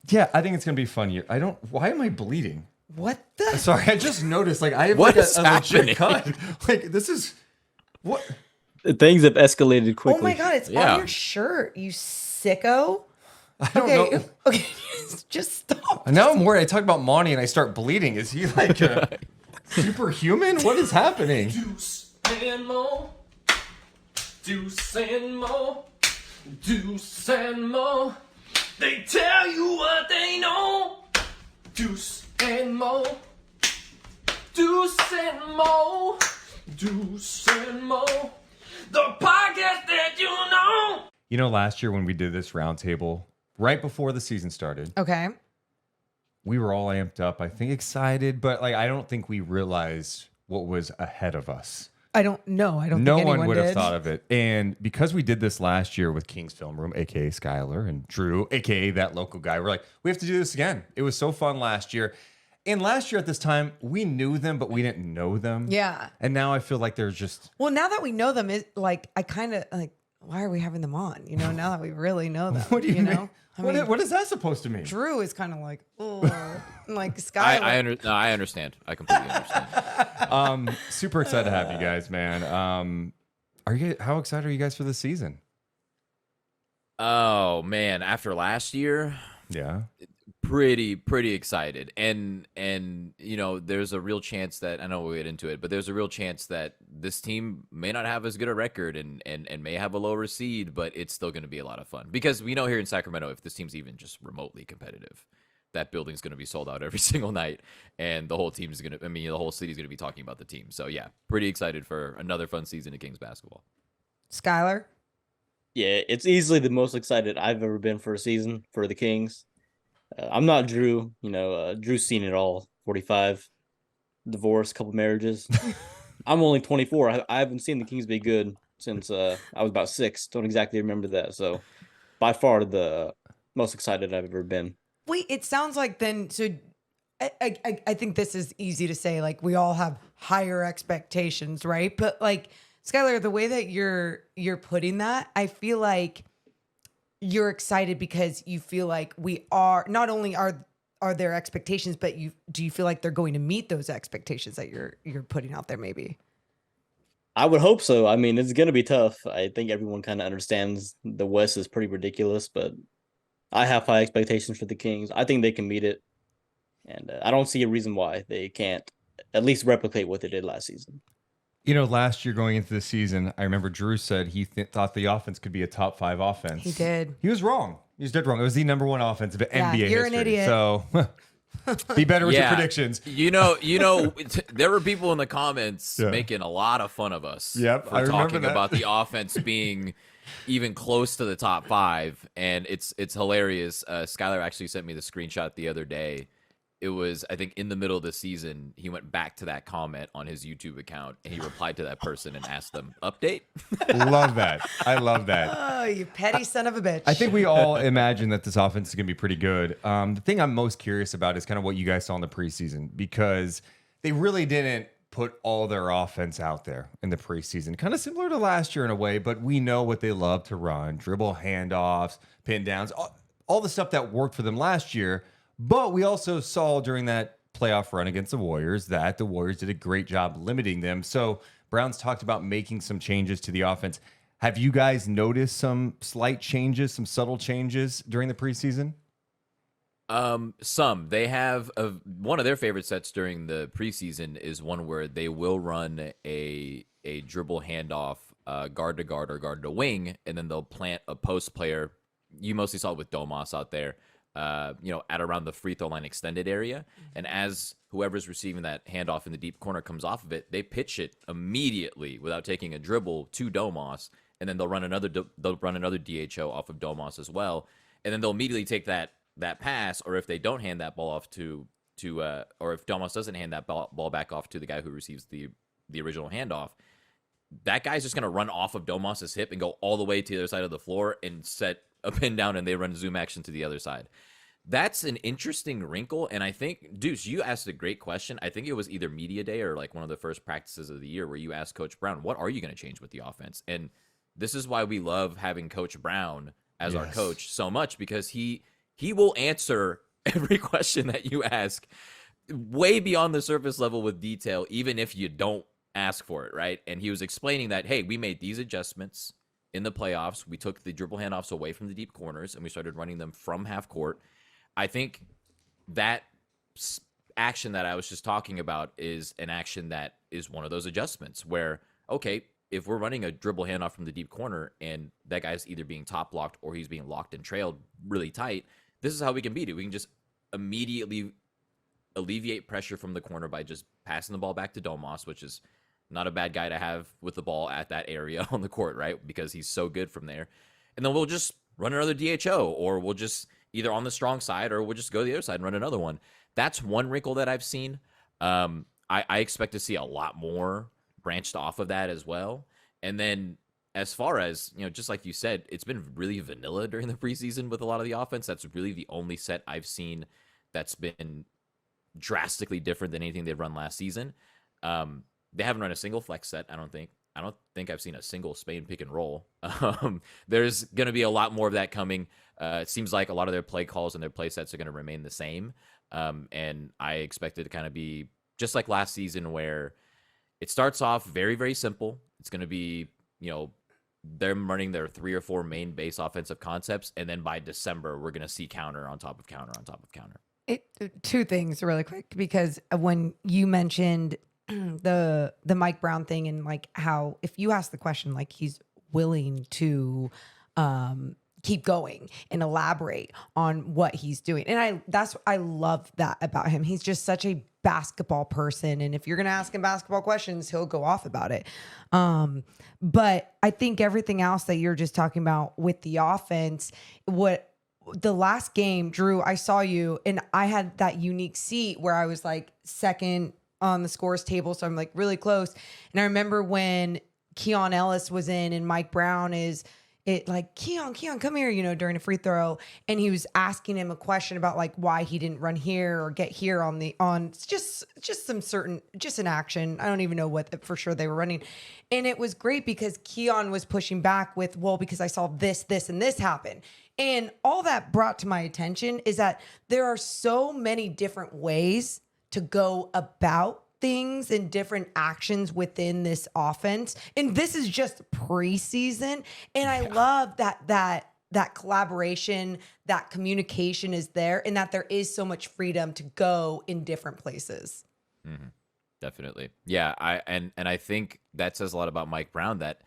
Yeah, I think it's gonna be fun year. Why am I bleeding? What the? Sorry, I just noticed. Like I have What like is a legit happening? cut. Like this is what? Things have escalated quickly. Oh my God, it's Yeah. on your shirt, you sicko. I don't know. Okay, just stop. Now I'm worried. I talk about Monty and I start bleeding. Is he like superhuman? What is happening? Deuce and Mo, Deuce and Mo, Deuce and Mo. They tell you what they know. Deuce and Mo, Deuce and Mo, Deuce and Mo. The podcast that you know. You know, last year when we did this roundtable, right before the season started, Okay. we were all amped up. I think excited, but like I don't think we realized what was ahead of us. I don't know. I don't No think one anyone would have did. thought of it. And because we did this last year with King's Film Room, aka Skylar and Drew, aka that local guy, we're like, we have to do this again. It was so fun last year. And last year at this time, we knew them, but we didn't know them. Yeah. And now I feel like there's just Well, now that we know them, I kind of like, why are we having them on? You know, now that we really know them. what do you mean? know? I mean, What is that supposed to mean? Drew is kind of like, oh, like Skylar. I understand. I completely understand. Super excited to have you guys, man. How excited are you guys for this season? Oh man, after last year, Yeah. pretty excited. And you know, there's a real chance that I know we'll get into it, but there's a real chance that this team may not have as good a record and may have a lower seed, but it's still going to be a lot of fun because we know here in Sacramento, if this team's even just remotely competitive, that building's going to be sold out every single night, and the whole team's going to, the whole city's going to be talking about the team. So yeah, pretty excited for another fun season of Kings basketball. Skylar. Yeah, it's easily the most excited I've ever been for a season for the Kings. I'm not Drew. You know, Drew's seen it all. 45, divorce, couple marriages. I'm only 24. I haven't seen the Kings be good since I was about 6. Don't exactly remember that. So by far the most excited I've ever been. Wait, it sounds like then, so I think this is easy to say, like we all have higher expectations, right? But like Skylar, the way that you're putting that, I feel like you're excited because you feel like we are, not only are there expectations, but do you feel like they're going to meet those expectations that you're putting out there maybe? I would hope so. I mean, it's going to be tough. I think everyone kind of understands the West is pretty ridiculous, but I have high expectations for the Kings. I think they can meet it. And I don't see a reason why they can't at least replicate what they did last season. You know, last year going into the season, I remember Drew said he thought the offense could be a top 5 offense. He did. He was wrong. He was dead wrong. It was the number 1 offense of NBA you're an history. idiot. So be better with your Yeah. predictions. You know, there were people in the comments making a lot of fun of us. Yep, for I remember talking that. about the offense being even close to the top 5, and it's hilarious. Skylar actually sent me the screenshot the other day. It was, I think, in the middle of the season, he went back to that comment on his YouTube account, and he replied to that person and asked them, update? Love that. I love that. Oh, you petty son of a bitch. I think we all imagine that this offense is going to be pretty good. The thing I'm most curious about is kind of what you guys saw in the preseason, because they really didn't put all their offense out there in the preseason. Kind of similar to last year in a way, but we know what they love to run, dribble handoffs, pin downs, all the stuff that worked for them last year. But we also saw during that playoff run against the Warriors that the Warriors did a great job limiting them. So Brown's talked about making some changes to the offense. Have you guys noticed some slight changes, some subtle changes during the preseason? Some. They have one of their favorite sets during the preseason is one where they will run a dribble handoff, guard to guard or guard to wing, and then they'll plant a post player. You mostly saw it with Domas out there. At around the free throw line extended area. And as whoever's receiving that handoff in the deep corner comes off of it, they pitch it immediately without taking a dribble to Domas. And then they'll run another DHO off of Domas as well. And then they'll immediately take that pass, or if they don't hand that ball off or if Domas doesn't hand that ball back off to the guy who receives the original handoff, that guy's just going to run off of Domas's hip and go all the way to the other side of the floor and set a pin down, and they run zoom action to the other side. That's an interesting wrinkle, and I think, Deuce, you asked a great question. I think it was either media day or like one of the first practices of the year where you asked Coach Brown, what are you going to change with the offense? And this is why we love having Coach Brown as our coach so much, because he he will answer every question that you ask way beyond the surface level with detail, even if you don't ask for it, right? And he was explaining that, hey, we made these adjustments in the playoffs. We took the dribble handoffs away from the deep corners and we started running them from half court. I think that action that I was just talking about is an action that is one of those adjustments where, okay, if we're running a dribble handoff from the deep corner and that guy's either being top blocked or he's being locked and trailed really tight, this is how we can beat it. We can just immediately alleviate pressure from the corner by just passing the ball back to Domas, which is not a bad guy to have with the ball at that area on the court, right? Because he's so good from there. And then we'll just run another DHO, or we'll just either on the strong side or we'll just go to the other side and run another one. That's one wrinkle that I've seen. I expect to see a lot more branched off of that as well. And then as far as, just like you said, it's been really vanilla during the preseason with a lot of the offense. That's really the only set I've seen that's been drastically different than anything they've run last season. They haven't run a single flex set, I don't think. I don't think I've seen a single Spain pick and roll. There's going to be a lot more of that coming. It seems like a lot of their play calls and their play sets are going to remain the same. And I expect it to kind of be just like last season where it starts off very, very simple. It's going to be, them running their 3 or 4 main base offensive concepts. And then by December, we're going to see counter on top of counter on top of counter. Two things really quick, because when you mentioned the Mike Brown thing and like how if you ask the question, like he's willing to keep going and elaborate on what he's doing. And I love that about him. He's just such a basketball person. And if you're going to ask him basketball questions, he'll go off about it. But I think everything else that you're just talking about with the offense, the last game, Jrue, I saw you and I had that unique seat where I was like second on the scores table. So I'm like really close. And I remember when Keon Ellis was in and Mike Brown is like, Keon, come here, during a free throw. And he was asking him a question about like why he didn't run here or get here on just an action. I don't even know what for sure they were running. And it was great because Keon was pushing back with, well, because I saw this, and this happen. And all that brought to my attention is that there are so many different ways to go about things and different actions within this offense. And this is just preseason. And I love that collaboration, that communication is there, and that there is so much freedom to go in different places. Mm-hmm. Definitely. Yeah. I think that says a lot about Mike Brown that,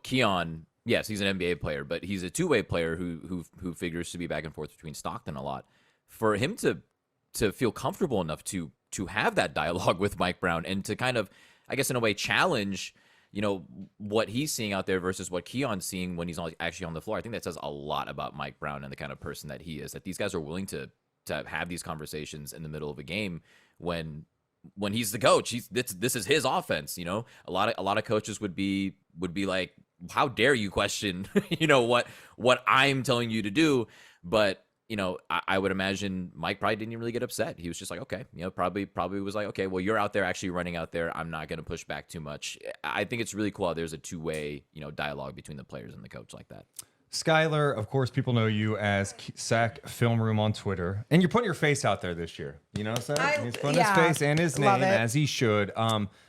Keon, yes, he's an NBA player, but he's a two-way player who figures to be back and forth between Stockton a lot. For him to feel comfortable enough to have that dialogue with Mike Brown and to kind of, I guess in a way, challenge, what he's seeing out there versus what Keon's seeing when he's actually on the floor. I think that says a lot about Mike Brown and the kind of person that he is, that these guys are willing to have these conversations in the middle of a game when he's the coach. This is his offense. A lot of coaches would be like, how dare you question, what I'm telling you to do. But, I would imagine Mike probably didn't even really get upset. He was just like, okay, probably was like, okay, well, you're out there actually running out there. I'm not going to push back too much. I think it's really cool how there's a two-way, dialogue between the players and the coach like that. Skylar, of course, people know you as Sac Film Room on Twitter, and you're putting your face out there this year. Sac? He's putting his face and his name as he should.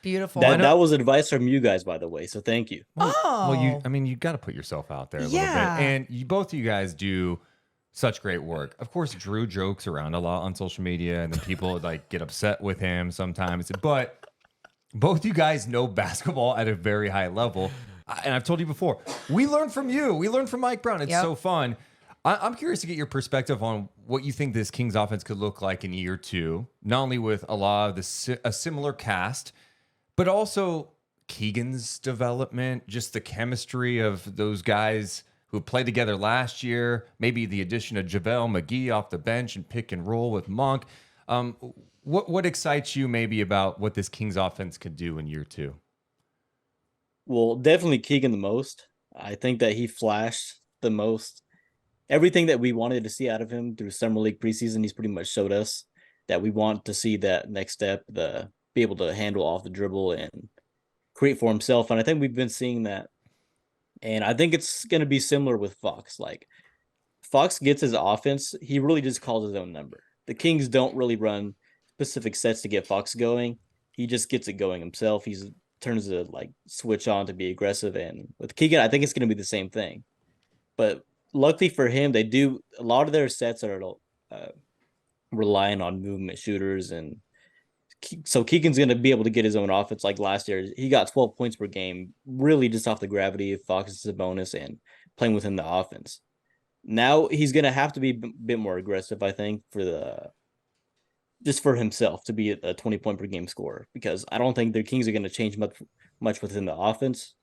Beautiful. That was advice from you guys, by the way. So thank you. Well, you got to put yourself out there a little bit, and both of you guys do such great work. Of course, Jrue jokes around a lot on social media, and then people like get upset with him sometimes. But both you guys know basketball at a very high level. And I've told you before, we learn from you. We learn from Mike Brown. It's so fun. I'm curious to get your perspective on what you think this Kings offense could look like in year 2, not only with a lot of a similar cast, but also Keegan's development, just the chemistry of those guys who played together last year, maybe the addition of JaVale McGee off the bench and pick and roll with Monk. What excites you maybe about what this Kings offense could do in year 2? Well, definitely Keegan the most. I think that he flashed the most. Everything that we wanted to see out of him through Summer League preseason, he's pretty much showed us that we want to see that next step, be able to handle off the dribble and create for himself. And I think we've been seeing that. And I think it's going to be similar with Fox. Like, Fox gets his offense, he really just calls his own number. The Kings don't really run specific sets to get Fox going. He just gets it going himself. He's turns the like switch on to be aggressive. And with Keegan, I think it's going to be the same thing. But luckily for him, they do a lot of their sets are relying on movement shooters, and so Keegan's going to be able to get his own offense. Like last year, he got 12 points per game, really just off the gravity of Fox's bonus and playing within the offense. Now he's going to have to be a bit more aggressive, I think, just for himself to be a 20-point per game scorer, because I don't think the Kings are going to change much within the offense.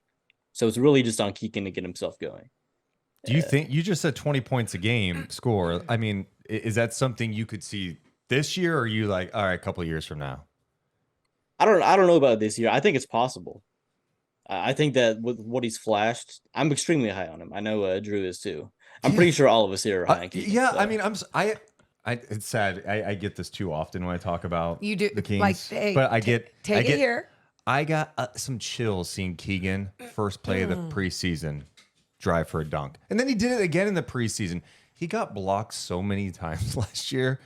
So it's really just on Keegan to get himself going. Do you think you just said 20 points a game score? I mean, is that something you could see this year, or are you like, all right, a couple of years from now? I don't know about this year. I think it's possible. I think that with what he's flashed, I'm extremely high on him. I know Jrue is too. I'm pretty sure all of us here are high on Keegan. Yeah, so. I mean, it's sad. I get this too often when I talk about You do the Kings, like, hey, but I get take it here. I got some chills seeing Keegan first play of the preseason drive for a dunk, and then he did it again in the preseason. He got blocked so many times last year.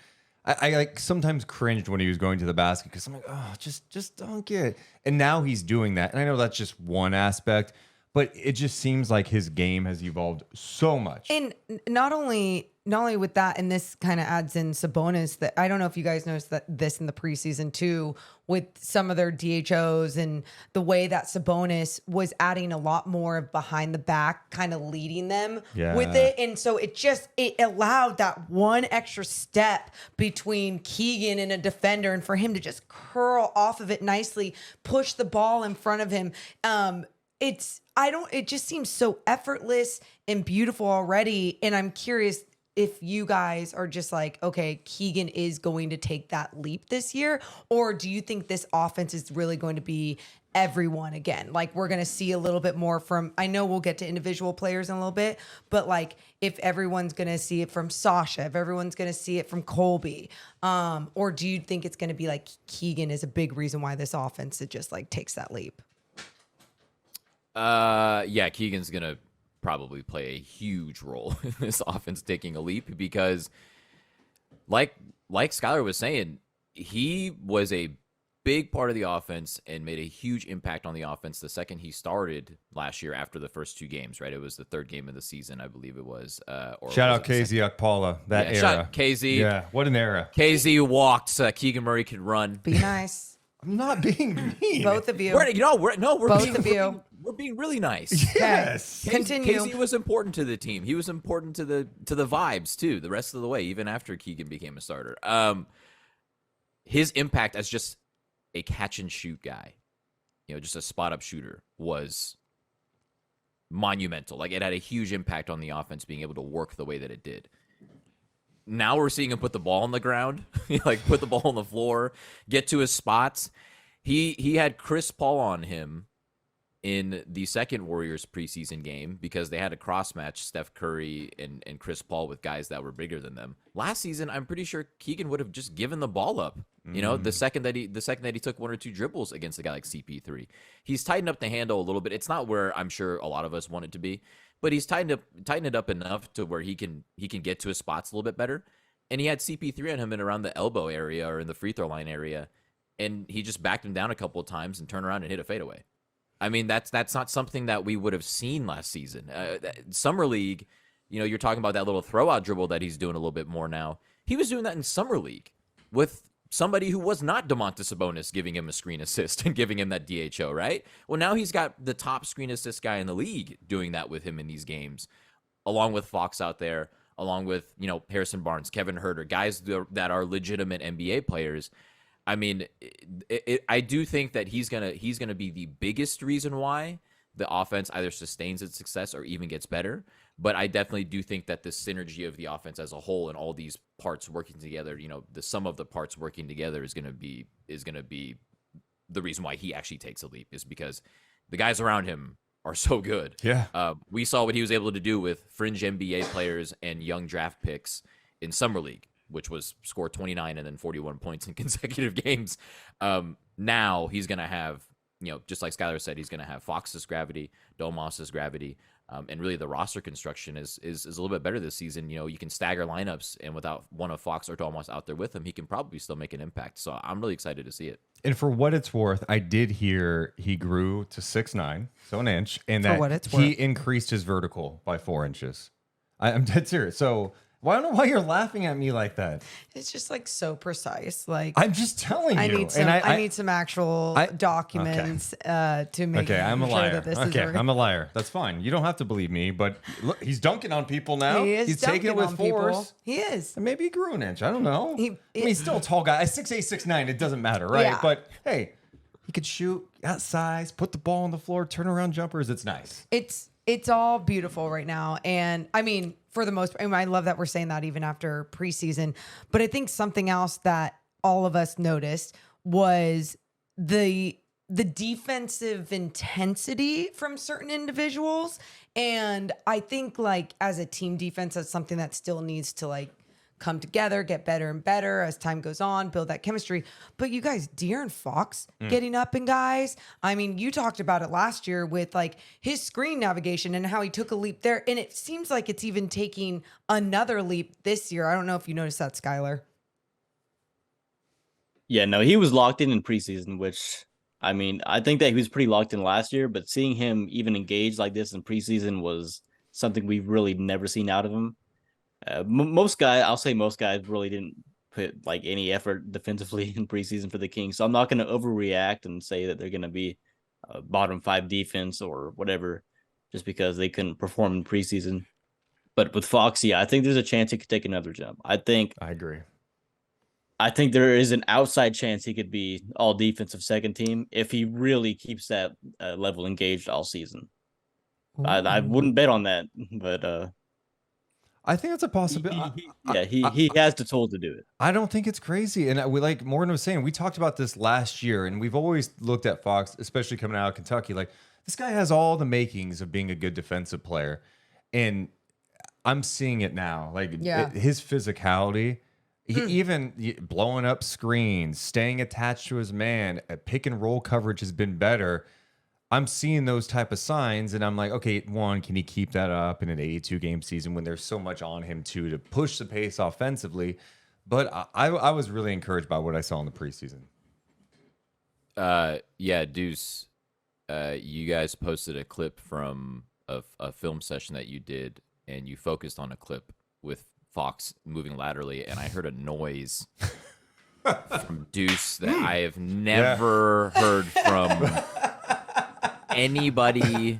I like sometimes cringed when he was going to the basket because I'm like, oh, just dunk it. And now he's doing that, and I know that's just one aspect, but it just seems like his game has evolved so much. And not only with that, and this kind of adds in Sabonis, that I don't know if you guys noticed that this in the preseason too, with some of their DHOs and the way that Sabonis was adding a lot more of behind the back, kind of leading them with it. And so it allowed that one extra step between Keegan and a defender, and for him to just curl off of it nicely, push the ball in front of him. It just seems so effortless and beautiful already. And I'm curious if you guys are just like, okay, Keegan is going to take that leap this year, or do you think this offense is really going to be everyone again? Like, we're going to see a little bit more from, I know we'll get to individual players in a little bit, but like if everyone's going to see it from Sasha, if everyone's going to see it from Colby, or do you think it's going to be like Keegan is a big reason why this offense, it just like takes that leap? Yeah, Keegan's gonna probably play a huge role in this offense taking a leap, because like Skylar was saying, he was a big part of the offense and made a huge impact on the offense the second he started last year after the first two games, right? It was the third game of the season, I believe it was. Shout out KZ Okpala, that era. Shout out KZ. Yeah, what an era. KZ walked so Keegan Murray could run. Be nice. I'm not being mean. Both of you. We're Both being, of you. We're being really nice. Yes. Continue. Casey was important to the team. He was important to the vibes too, the rest of the way, even after Keegan became a starter. His impact as just a catch and shoot guy, just a spot up shooter, was monumental. Like, it had a huge impact on the offense being able to work the way that it did. Now we're seeing him put the ball on the ground, like put the ball on the floor, get to his spots. He had Chris Paul on him in the second Warriors preseason game because they had a cross match Steph Curry and Chris Paul with guys that were bigger than them. Last season, I'm pretty sure Keegan would have just given the ball up. The second that he took one or two dribbles against a guy like CP3. He's tightened up the handle a little bit. It's not where I'm sure a lot of us want it to be, but he's tightened it up enough to where he can get to his spots a little bit better. And he had CP3 on him in around the elbow area or in the free throw line area, and he just backed him down a couple of times and turned around and hit a fadeaway. I mean, that's not something that we would have seen last season. Summer League, you're talking about that little throw-out dribble that he's doing a little bit more now. He was doing that in Summer League with somebody who was not Domantas Sabonis giving him a screen assist and giving him that DHO, right? Well, now he's got the top screen assist guy in the league doing that with him in these games, along with Fox out there, along with, Harrison Barnes, Kevin Huerter, guys that are legitimate NBA players. I mean, I do think that he's gonna be the biggest reason why the offense either sustains its success or even gets better. But I definitely do think that the synergy of the offense as a whole and all these parts working together, the sum of the parts working together is gonna be the reason why he actually takes a leap, is because the guys around him are so good. Yeah. We saw what he was able to do with fringe NBA players and young draft picks in Summer League, which was score 29 and then 41 points in consecutive games. Now he's going to have, just like Skylar said, he's going to have Fox's gravity, Domas's gravity, And really, the roster construction is a little bit better this season. You know, you can stagger lineups, and without one of Fox or Thomas out there with him, he can probably still make an impact. So I'm really excited to see it. And for what it's worth, I did hear he grew to 6'9", so an inch, and For that what it's he worth. increased his vertical by 4 inches. I'm dead serious. So I don't know why you're laughing at me like that. It's just like so precise. Like I'm just telling I you. need some. And I need some actual documents to make Okay, I'm a sure liar. that this Okay, is real. I'm a liar. That's fine. You don't have to believe me, but look, he's dunking on people now. He is He's taking it dunking with on people. force. He is. And maybe he grew an inch. I don't know. I mean, It- he's still a tall guy. 6'8", 6'9", it doesn't matter, right? Yeah. But hey, he could shoot, got size, put the ball on the floor, turn around jumpers. It's nice. It's all beautiful right now. And I mean, for the most part, I love that we're saying that even after preseason. But I think something else that all of us noticed was the defensive intensity from certain individuals. And I think like as a team defense, that's something that still needs to like come together, get better and better as time goes on, build that chemistry. But you guys, De'Aaron Fox getting up and guys, I mean, you talked about it last year with like his screen navigation and how he took a leap there. And it seems like it's even taking another leap this year. I don't know if you noticed that, Skylar. Yeah, no, he was locked in preseason, which I mean, I think that he was pretty locked in last year, but seeing him even engage like this in preseason was something we've really never seen out of him. Most guys really didn't put like any effort defensively in preseason for the Kings. So I'm not going to overreact and say that they're going to be a bottom 5 defense or whatever just because they couldn't perform in preseason. But with Fox, yeah, I think there's a chance he could take another jump. I agree. I think there is an outside chance he could be all defensive second team if he really keeps that level engaged all season. I wouldn't bet on that, but I think that's a possibility. he has the tools to do it. I don't think it's crazy. And we, like Morgan was saying, we talked about this last year, and we've always looked at Fox, especially coming out of Kentucky, like this guy has all the makings of being a good defensive player. And I'm seeing it now. Like his physicality, even blowing up screens, staying attached to his man, pick and roll coverage has been better. I'm seeing those type of signs, and I'm like, okay, one, can he keep that up in an 82-game season when there's so much on him too to push the pace offensively? But I was really encouraged by what I saw in the preseason. Yeah, Deuce, you guys posted a clip from a film session that you did, and you focused on a clip with Fox moving laterally, and I heard a noise from Deuce that I have never heard from anybody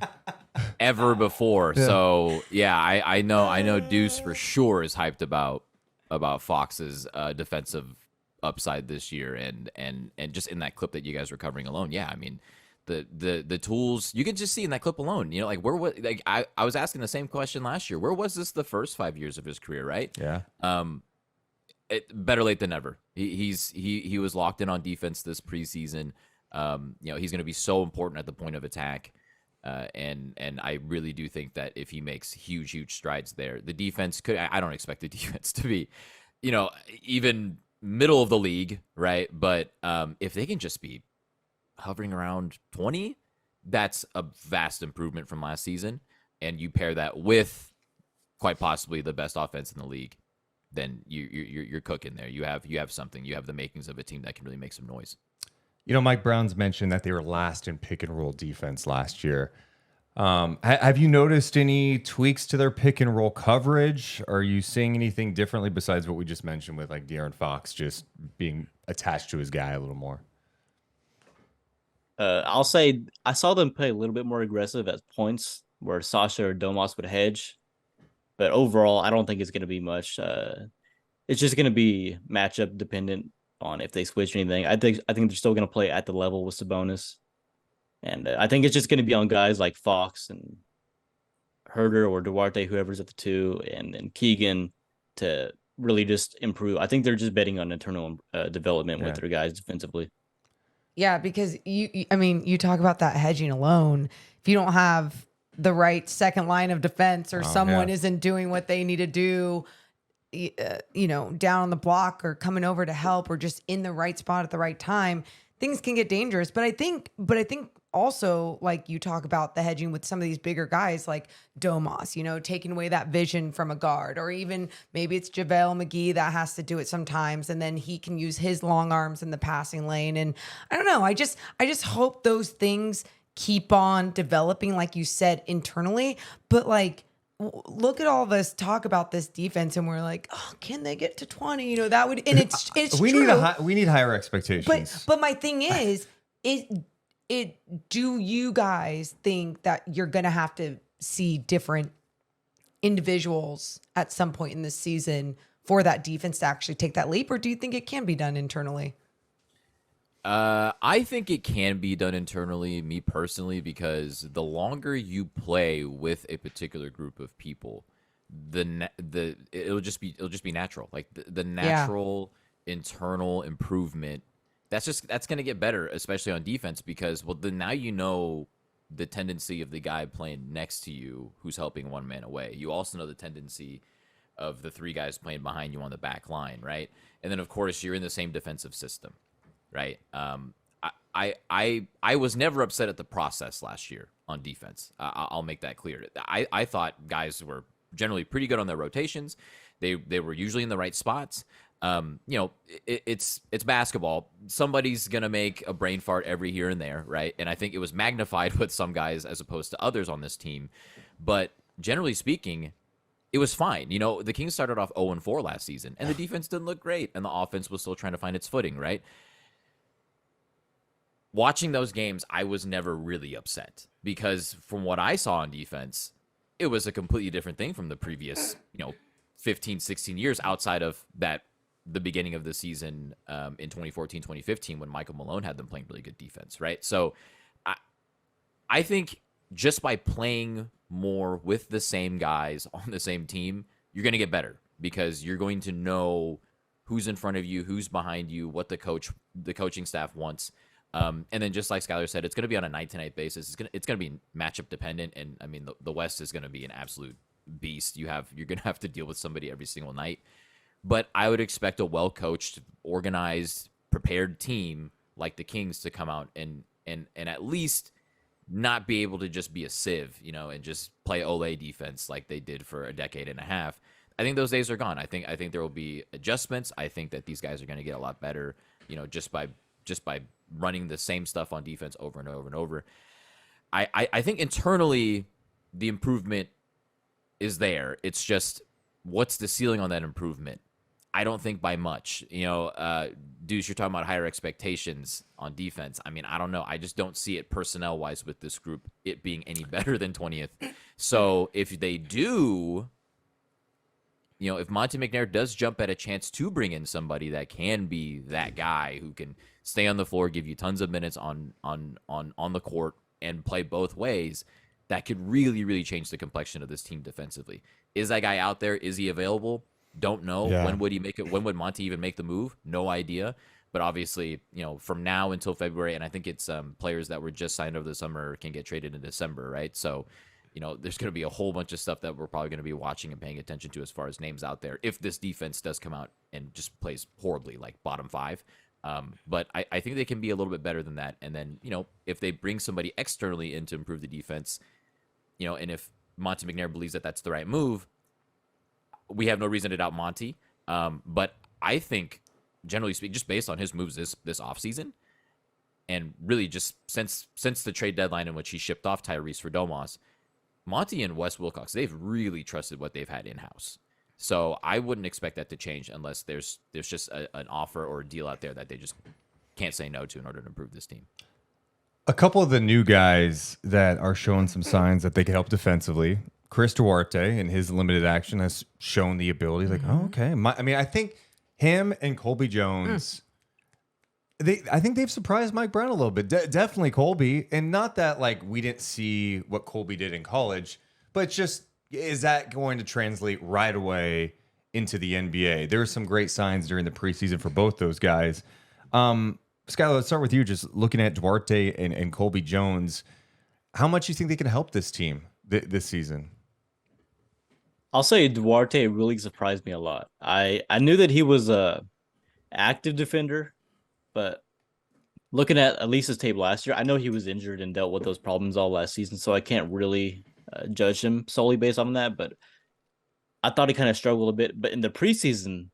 ever before. Yeah. So yeah, I know Deuce for sure is hyped about Fox's defensive upside this year, and just in that clip that you guys were covering alone. Yeah, I mean the tools you can just see in that clip alone. You know, like I was asking the same question last year. Where was this the first 5 years of his career, right? Yeah. Better late than never. He was locked in on defense this preseason. You know, he's going to be so important at the point of attack. And I really do think that if he makes huge strides there, the defense could, I don't expect the defense to be, you know, even middle of the league, right? But if they can just be hovering around 20, that's a vast improvement from last season. And you pair that with quite possibly the best offense in the league, then you're cooking there. You have something. You have the makings of a team that can really make some noise. You know, Mike Brown's mentioned that they were last in pick and roll defense last year. Have you noticed any tweaks to their pick and roll coverage? Are you seeing anything differently besides what we just mentioned with like De'Aaron Fox just being attached to his guy a little more? I'll say I saw them play a little bit more aggressive at points where Sasha or Domas would hedge. But overall, I don't think it's going to be much. It's just going to be matchup dependent on if they switch anything. I think they're still going to play at the level with Sabonis. And I think it's just going to be on guys like Fox and Herder or Duarte, whoever's at the 2, and Keegan to really just improve. I think they're just betting on internal development with their guys defensively. Yeah, because you talk about that hedging alone. If you don't have the right second line of defense or someone isn't doing what they need to do, you know, down on the block or coming over to help or just in the right spot at the right time, things can get dangerous. But I think also, like you talk about the hedging with some of these bigger guys like Domas, taking away that vision from a guard, or even maybe it's JaVale McGee that has to do it sometimes, and then he can use his long arms in the passing lane. And I don't know, I just hope those things keep on developing, like you said, internally. But like, look at all of us talk about this defense, and we're like, oh, can they get to 20? That would, and it's we true. we need higher expectations. But my thing is do you guys think that you're gonna have to see different individuals at some point in this season for that defense to actually take that leap, or do you think it can be done internally? I think it can be done internally, me personally, because the longer you play with a particular group of people, it'll just be natural. Like the natural internal improvement. That's going to get better, especially on defense, because then now the tendency of the guy playing next to you who's helping one man away. You also know the tendency of the three guys playing behind you on the back line, right? And then of course you're in the same defensive system. Right. I was never upset at the process last year on defense. I'll make that clear. I thought guys were generally pretty good on their rotations. They were usually in the right spots. It's basketball. Somebody's gonna make a brain fart every here and there, right? And I think it was magnified with some guys as opposed to others on this team. But generally speaking, it was fine. The Kings started off 0-4 last season, and the defense didn't look great, and the offense was still trying to find its footing, right? Watching those games, I was never really upset, because from what I saw on defense, it was a completely different thing from the previous, 15, 16 years outside of the beginning of the season in 2014, 2015, when Michael Malone had them playing really good defense, right? So I think just by playing more with the same guys on the same team, you're going to get better, because you're going to know who's in front of you, who's behind you, what the coaching staff wants. And then just like Skylar said, it's going to be on a night-to-night basis. It's going to be matchup dependent. And I mean, the West is going to be an absolute beast. You're going to have to deal with somebody every single night. But I would expect a well-coached, organized, prepared team like the Kings to come out and at least not be able to just be a sieve, and just play Olé defense like they did for a decade and a half. I think those days are gone. I think there will be adjustments. I think that these guys are going to get a lot better, just by running the same stuff on defense over and over and over. I think internally the improvement is there. It's just, what's the ceiling on that improvement? I don't think by much. Deuce, you're talking about higher expectations on defense. I mean, I don't know. I just don't see it personnel-wise with this group, it being any better than 20th. So if they do, if Monte McNair does jump at a chance to bring in somebody that can be that guy who can stay on the floor, give you tons of minutes on the court, and play both ways, that could really, really change the complexion of this team defensively. Is that guy out there? Is he available? Don't know. Yeah. When would he make it? When would Monty even make the move? No idea. But obviously, from now until February, and I think it's players that were just signed over the summer can get traded in December, right? So, there's going to be a whole bunch of stuff that we're probably going to be watching and paying attention to as far as names out there, if this defense does come out and just plays horribly, like bottom five. But I think they can be a little bit better than that. And then, if they bring somebody externally in to improve the defense, and if Monty McNair believes that that's the right move, we have no reason to doubt Monty. But I think, generally speaking, just based on his moves this offseason, and really just since the trade deadline in which he shipped off Tyrese for Domas, Monty and Wes Wilcox, they've really trusted what they've had in-house. So I wouldn't expect that to change unless there's just an offer or a deal out there that they just can't say no to in order to improve this team. A couple of the new guys that are showing some signs that they can help defensively. Chris Duarte, in his limited action, has shown the ability. Like, oh, okay. I think him and Colby Jones, I think they've surprised Mike Brown a little bit. Definitely Colby. And not that, like, we didn't see what Colby did in college, but just, is that going to translate right away into the NBA? There were some great signs during the preseason for both those guys. Skylar, let's start with you. Just looking at Duarte and Colby Jones, how much do you think they can help this team this season? I'll say Duarte really surprised me a lot. I knew that he was a active defender, but looking at least his tape last year, I know he was injured and dealt with those problems all last season, so I can't really judge him solely based on that. But I thought he kind of struggled a bit. But in the preseason,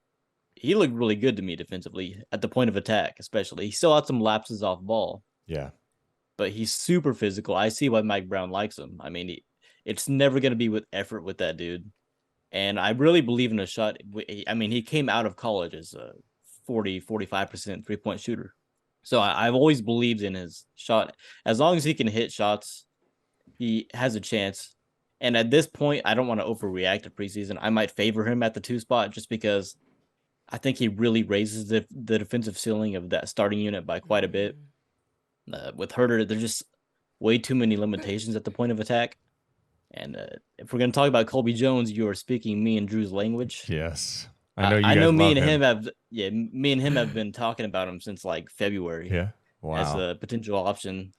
he looked really good to me defensively at the point of attack, especially. He still had some lapses off ball, Yeah. but he's super physical. I see why Mike Brown likes him. I mean, it's never going to be with effort with that dude. And I really believe in a shot. I mean, he came out of college as a 45% 3-point shooter. So I've always believed in his shot. As long as he can hit shots, he has a chance. And at this point, I don't want to overreact to preseason. I might favor him at the 2 spot just because I think he really raises the defensive ceiling of that starting unit by quite a bit. With Herter, there's just way too many limitations at the point of attack. And if we're going to talk about Colby Jones, you are speaking me and Drew's language. Yes. I know you I guys know me love and him. me and him have been talking about him since like February. Yeah. Wow. As a potential option.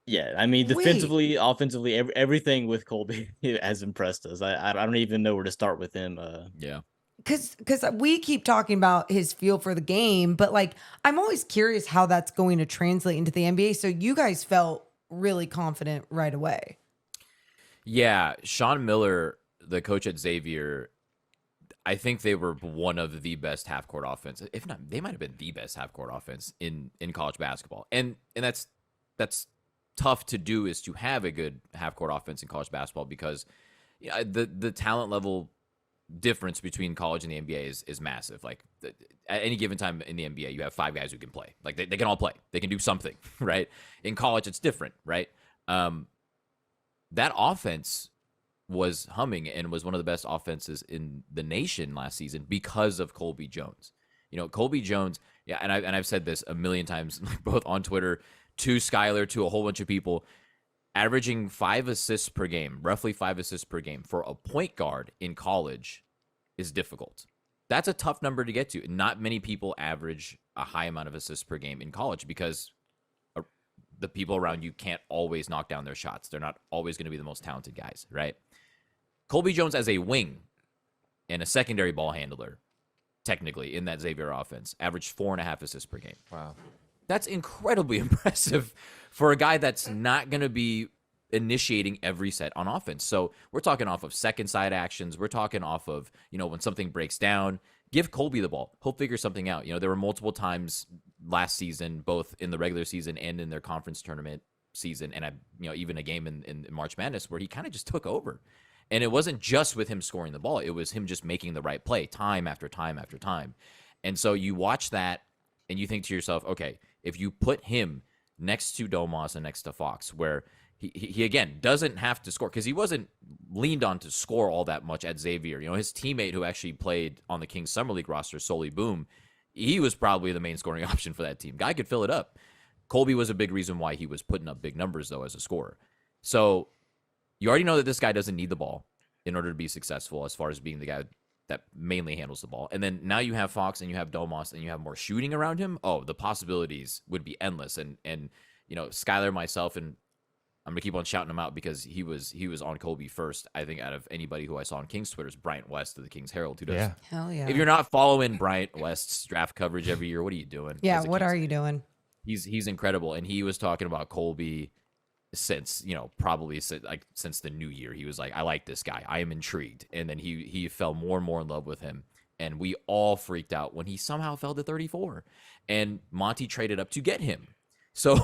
Yeah, I mean, defensively, offensively, everything with Colby has impressed us. I don't even know where to start with him. Yeah. Because we keep talking about his feel for the game, but like I'm always curious how that's going to translate into the NBA. So you guys felt really confident right away. Yeah, Sean Miller, the coach at Xavier, I think they were one of the best half-court offense. If not, they might have been the best half-court offense in college basketball. And that's tough to do, is to have a good half-court offense in college basketball, because the talent level difference between college and the NBA is massive. Like at any given time in the NBA, you have 5 guys who can play. Like they can all play. They can do something, right? In college, it's different, right? That offense was humming and was one of the best offenses in the nation last season because of Colby Jones. You know, Colby Jones, yeah, and I've said this a million times, both on Twitter, to Skylar, to a whole bunch of people, averaging 5 assists per game, roughly 5 assists per game for a point guard in college is difficult. That's a tough number to get to. Not many people average a high amount of assists per game in college because the people around you can't always knock down their shots. They're not always going to be the most talented guys, right? Colby Jones as a wing and a secondary ball handler, technically, in that Xavier offense, averaged 4.5 assists per game. Wow. That's incredibly impressive for a guy that's not going to be initiating every set on offense. So we're talking off of second side actions. We're talking off of, when something breaks down, give Colby the ball. He'll figure something out. There were multiple times last season, both in the regular season and in their conference tournament season, and even a game in March Madness where he kind of just took over. And it wasn't just with him scoring the ball. It was him just making the right play time after time after time. And so you watch that and you think to yourself, okay, if you put him next to Domas and next to Fox, where he again doesn't have to score, because he wasn't leaned on to score all that much at Xavier. His teammate who actually played on the Kings Summer League roster, Soli Boom, he was probably the main scoring option for that team. Guy could fill it up. Colby was a big reason why he was putting up big numbers, though, as a scorer. So you already know that this guy doesn't need the ball in order to be successful, as far as being the guy that mainly handles the ball. And then now you have Fox and you have Domas and you have more shooting around him. Oh, the possibilities would be endless. And Skylar, myself, and I'm gonna keep on shouting him out because he was on Colby first, I think, out of anybody who I saw on Kings Twitter, is Bryant West of the Kings Herald, who does. Yeah. Hell yeah. If you're not following Bryant West's draft coverage every year, what are you doing? Yeah, as a what Kings are fan? you doing? He's incredible, and he was talking about Colby since probably since the new year. He was like, I like this guy, I am intrigued, and then he fell more and more in love with him, and we all freaked out when he somehow fell to 34, and Monty traded up to get him. So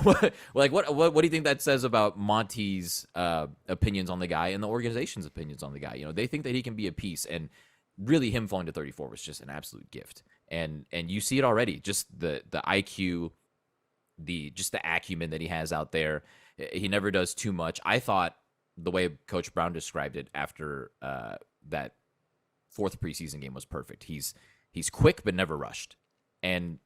like what do you think that says about Monty's opinions on the guy and the organization's opinions on the guy? They think that he can be a piece, and really him falling to 34 was just an absolute gift. And you see it already, just the IQ, the acumen that he has out there. He never does too much. I thought the way Coach Brown described it after that 4th preseason game was perfect. He's quick but never rushed, and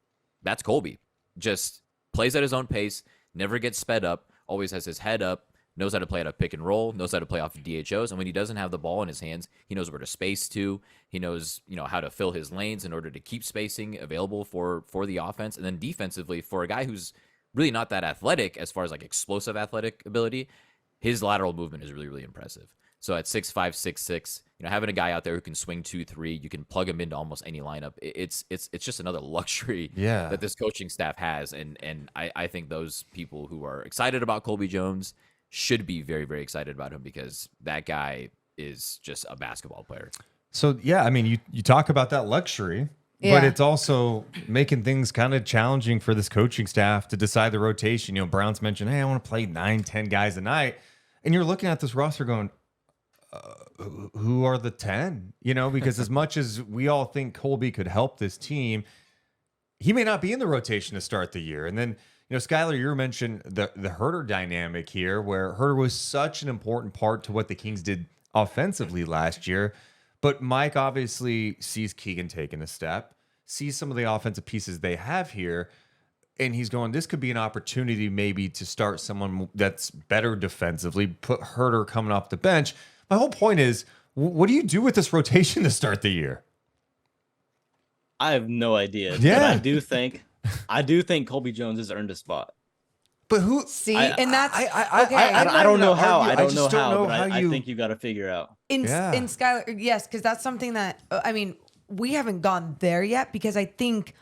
that's Colby. Just plays at his own pace, never gets sped up, always has his head up, knows how to play at a pick and roll, knows how to play off of DHOs, and when he doesn't have the ball in his hands, he knows where to space to. He knows, how to fill his lanes in order to keep spacing available for the offense. And then defensively, for a guy who's really not that athletic as far as like explosive athletic ability, his lateral movement is really, really impressive. So at 6'5", 6'6", having a guy out there who can swing 2-3, you can plug him into almost any lineup. It's just another luxury that this coaching staff has, and I think those people who are excited about Colby Jones should be very, very excited about him, because that guy is just a basketball player. So yeah, I mean, you talk about that luxury, but it's also making things kind of challenging for this coaching staff to decide the rotation. Brown's mentioned, hey, I want to play 9-10 guys a night, and you're looking at this roster going, who are the 10? Because as much as we all think Colby could help this team, he may not be in the rotation to start the year. And then, Skylar, you mentioned the Herter dynamic here, where Herter was such an important part to what the Kings did offensively last year. But Mike obviously sees Keegan taking a step, sees some of the offensive pieces they have here, and he's going, this could be an opportunity maybe to start someone that's better defensively, put Herter coming off the bench. My whole point is, what do you do with this rotation to start the year? I have no idea. Yeah. But I do think Colby Jones has earned a spot. But who? See, I don't know how. I don't just know how. don't know But how I you. think you got to figure out. in Skylar, yes, because that's something that we haven't gone there yet, because I think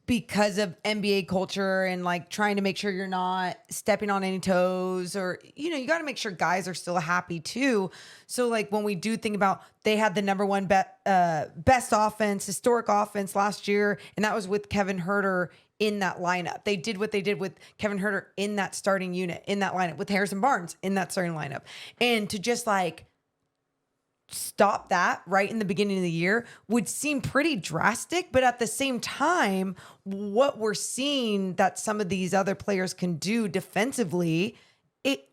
because of NBA culture and like trying to make sure you're not stepping on any toes, or you got to make sure guys are still happy too. So like when we do think about, they had the number one best offense, historic offense last year, and that was with Kevin Herter in that lineup. They did what they did with Kevin Herter in that starting unit, in that lineup, with Harrison Barnes in that starting lineup. And to just like stop that right in the beginning of the year would seem pretty drastic. But at the same time, what we're seeing that some of these other players can do defensively, it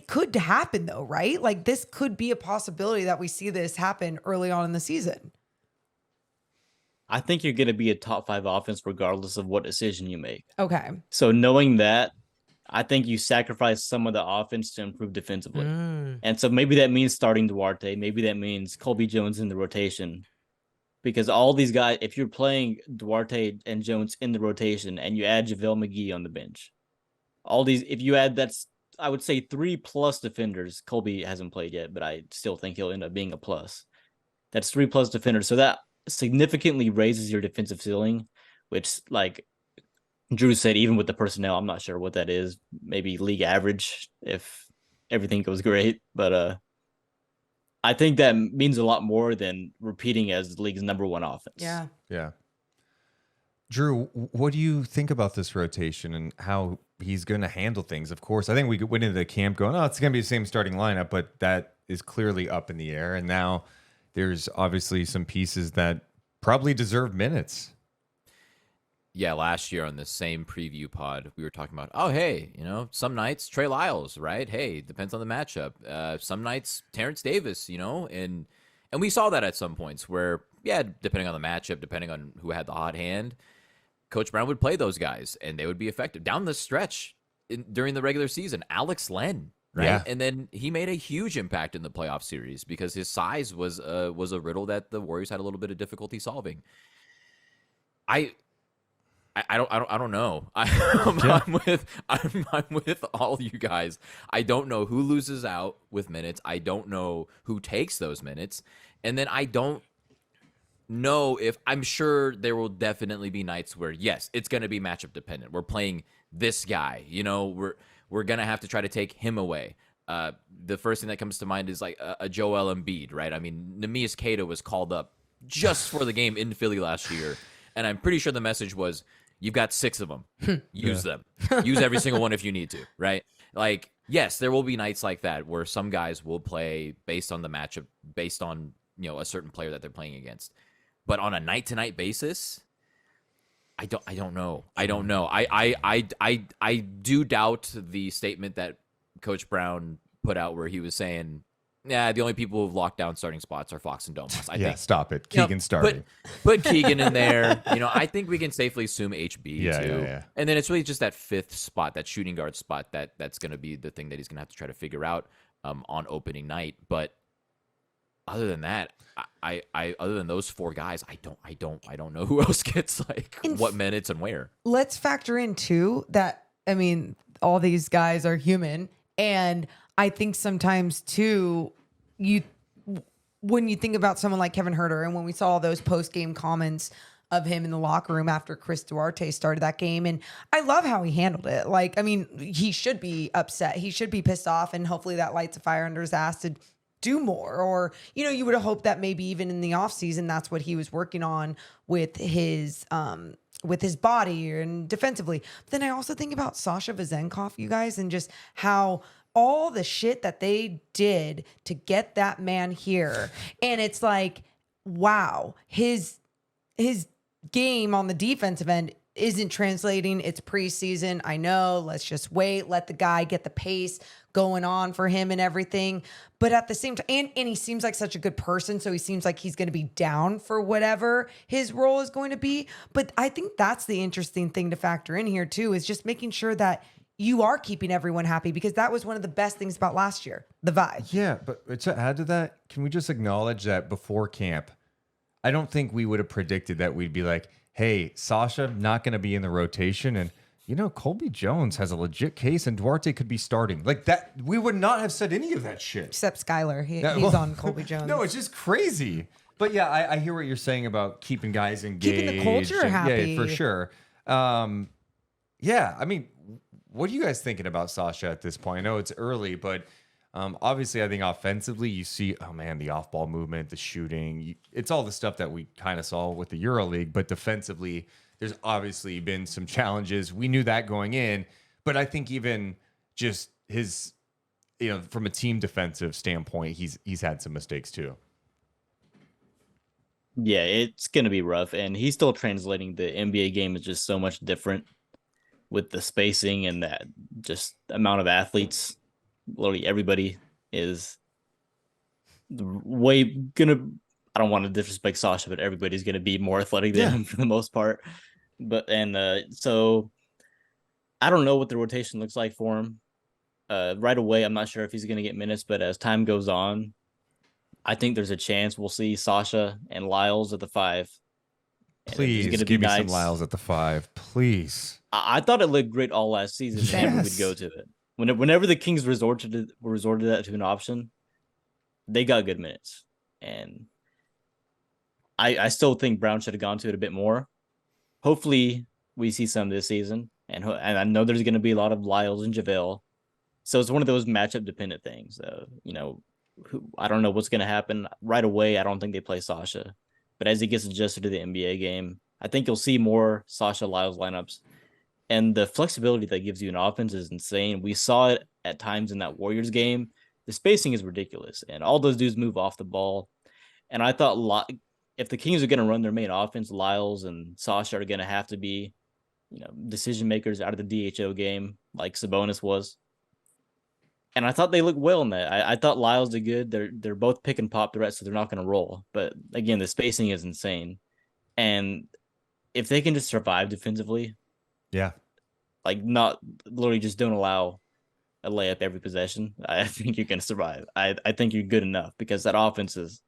could happen though, right? Like this could be a possibility that we see this happen early on in the season. I think you're going to be a top 5 offense regardless of what decision you make. Okay. So knowing that, I think you sacrifice some of the offense to improve defensively. And so maybe that means starting Duarte. Maybe that means Colby Jones in the rotation. Because all these guys, if you're playing Duarte and Jones in the rotation and you add JaVale McGee on the bench, if you add, that's, I would say 3+ defenders. Colby hasn't played yet, but I still think he'll end up being a plus. That's 3+ defenders. So that significantly raises your defensive ceiling, which, like Jrue said, even with the personnel, I'm not sure what that is. Maybe league average if everything goes great. But I think that means a lot more than repeating as the league's number 1 offense. Yeah. Yeah. Jrue, what do you think about this rotation and how he's going to handle things? Of course, I think we went into the camp going, oh, it's going to be the same starting lineup, but that is clearly up in the air. And now there's obviously some pieces that probably deserve minutes. Yeah, last year on the same preview pod, we were talking about, oh, hey, some nights Trey Lyles, right? Hey, depends on the matchup. Some nights Terrence Davis, and we saw that at some points where, yeah, depending on the matchup, depending on who had the hot hand, Coach Brown would play those guys and they would be effective. Down the stretch during the regular season, Alex Len, right? Yeah. And then he made a huge impact in the playoff series because his size was a riddle that the Warriors had a little bit of difficulty solving. I don't know. I'm with all you guys. I don't know who loses out with minutes. I don't know who takes those minutes. And then I don't know if, I'm sure there will definitely be nights where, yes, it's going to be matchup dependent. We're playing this guy, we're going to have to try to take him away. The first thing that comes to mind is like a Joel Embiid, right? I mean, Neemias Queta was called up just for the game in Philly last year. And I'm pretty sure the message was, you've got 6 of them. Use them. Use every single one if you need to, right? Like, yes, there will be nights like that where some guys will play based on the matchup, based on, a certain player that they're playing against. But on a night-to-night basis, I don't know. I do doubt the statement that Coach Brown put out where he was saying, yeah, the only people who've locked down starting spots are Fox and Domas. I think. Stop it. Keegan starting. Put Keegan in there. I think we can safely assume HB too. Yeah. And then it's really just that 5th spot, that shooting guard spot, that's going to be the thing that he's going to have to try to figure out on opening night. But other than that, I other than those 4 guys, I don't know who else gets like what minutes and where. Let's factor in too that all these guys are human, and I think sometimes too, when you think about someone like Kevin Herter, and when we saw those post game comments of him in the locker room after Chris Duarte started that game, and I love how he handled it. Like, I mean, he should be upset, he should be pissed off, and hopefully that lights a fire under his ass to do more. Or, you know, you would have hoped that maybe even in the offseason, that's what he was working on with his body and defensively. But then I also think about Sasha Vezenkov, you guys, and just how all the shit that they did to get that man here. And it's like, wow, his game on the defensive end isn't translating. It's preseason. I know. Let's just wait. Let the guy get the pace going on for him and everything. But at the same time, and he seems like such a good person. So he seems like he's going to be down for whatever his role is going to be. But I think that's the interesting thing to factor in here too, is just making sure that you are keeping everyone happy, because that was one of the best things about last year, the vibe. Yeah, but to add to that, can we just acknowledge that before camp, I don't think we would have predicted that we'd be like, hey, Sasha not going to be in the rotation, and you know, Colby Jones has a legit case and Duarte could be starting. Like that, we would not have said any of that shit. Except Skylar. He's on Colby Jones. No, it's just crazy. But yeah, I hear what you're saying about keeping guys engaged. Keeping the culture happy. Yeah, for sure. Yeah, I mean, what are you guys thinking about Sasha at this point? I know it's early, but obviously I think offensively you see, oh man, the off-ball movement, the shooting. It's all the stuff that we kind of saw with the EuroLeague, but defensively, there's obviously been some challenges. We knew that going in, but I think even just his, you know, from a team defensive standpoint, he's had some mistakes too. Yeah, it's going to be rough, and he's still translating. The NBA game is just so much different with the spacing and that just amount of athletes. Literally everybody is way gonna, I don't want to disrespect Sasha, but everybody's gonna be more athletic than him for the most part. But so I don't know what the rotation looks like for him. Right away, I'm not sure if he's gonna get minutes, but as time goes on, I think there's a chance we'll see Sasha and Lyles at the 5. Please give me some Lyles at the 5, please. I thought it looked great all last season. Yes. Whenever we'd go to it, whenever the Kings resorted to that to an option, they got good minutes, and I still think Brown should have gone to it a bit more. Hopefully, we see some this season, and I know there's going to be a lot of Lyles and JaVale, so it's one of those matchup dependent things. You know, I don't know what's going to happen right away. I don't think they play Sasha, but as he gets adjusted to the NBA game, I think you'll see more Sasha Lyles lineups. And the flexibility that gives you an offense is insane. We saw it at times in that Warriors game. The spacing is ridiculous, and all those dudes move off the ball. And I thought if the Kings are going to run their main offense, Lyles and Sasha are going to have to be, you know, decision makers out of the DHO game, like Sabonis was. And I thought they looked well in that. I thought Lyles did good. They're both pick and pop threats, so they're not going to roll. But again, the spacing is insane. And if they can just survive defensively, yeah, like not literally just don't allow a layup every possession, I think you're going to survive. I think you're good enough, because that offense is,